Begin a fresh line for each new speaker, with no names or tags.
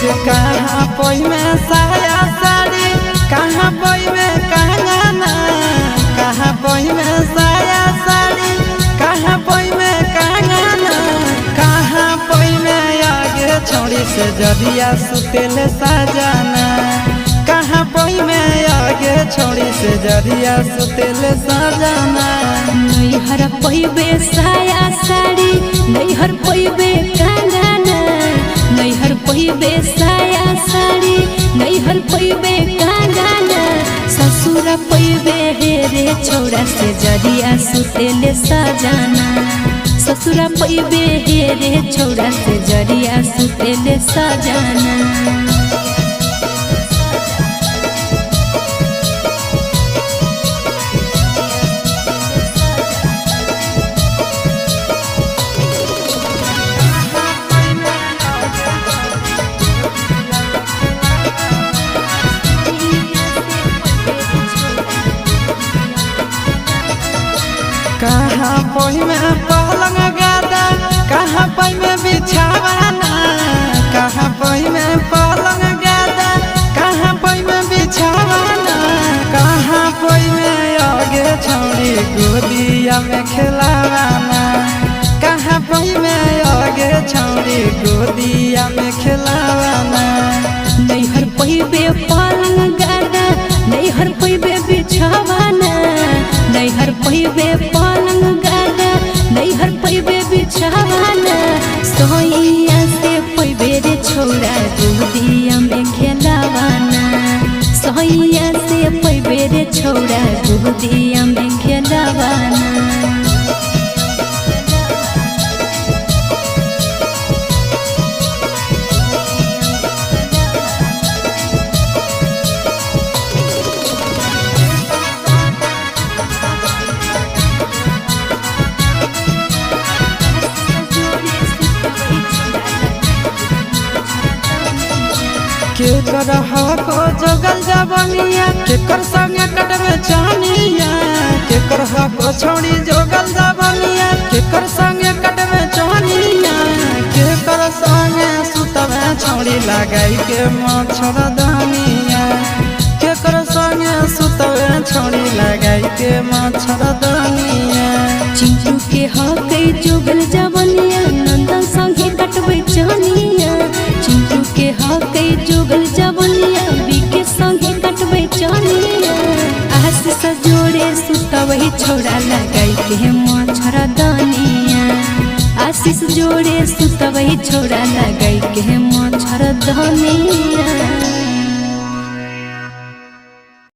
कहाँ पोई में साया साड़ी, कहाँ पोई में कंगना, कहाँ पोई में साया साड़ी, कहाँ पोई में कंगना, कहाँ पोई में आगे छोड़ी से जरिया सुतेले सजाना, कहाँ पोई में आगे छोड़ी से जरिया सुतेले सजाना।
नैहर पोइबे साया साड़ी, नैहर पोइबे कंगना, नैहर पोइबे साया साड़ी, नैहर पोइबे कंगना, ससुर पोइबे हेरे छोड़ा से जरिया सुतेले सजाना, ससुर पोइबे हेरे छोड़ा से जरिया सुतेले सजाना।
कहाँ पोई में पलंग गादा, कहाँ पोई में बिछावाना, कहाँ पोई में पलंग गादा, कहाँ पोई में बिछावाना, कहाँ पोई में आगे छोड़ी गोदिया में खिलावाना, कहाँ पोई में आगे छोड़ी गोदिया में खिलावाना।
नैहर पोइबे पलंग गादा, नैहर पोइबे बिछावाना, नैहर पोइबे पलंग गादा, नैहर पोइबे बिछावाना, सोइया से पोइबे रे छोड़ा गोदिया में खेलावाना, सोइया से पोइबे रे छोड़ा गोदिया में खेलावाना।
के कर हको जोगल जबनिया, के कर संगे कटबे चानिया, के कर हको छोड़ी जोगल जबनिया, के कर संगे कटबे चानिया, के कर संगे सुतबे छोड़ी लगाई के मच्छर दानिया, के कर संगे सुतबे छोड़ी लगाई के मच्छर दानिया।
चिंटू के हकै जोगल जबनिया, नंदन संगे कटबे चानिया, चिंटू के हकै जोगल जबनिया, बीके संगे कटबे चानिया, आशीष जोड़े सुतबही छोड़ा लगाई के मच्छर दानिया, आशीष जोड़े सुतबही छोड़ा लगाई के मच्छर दानिया।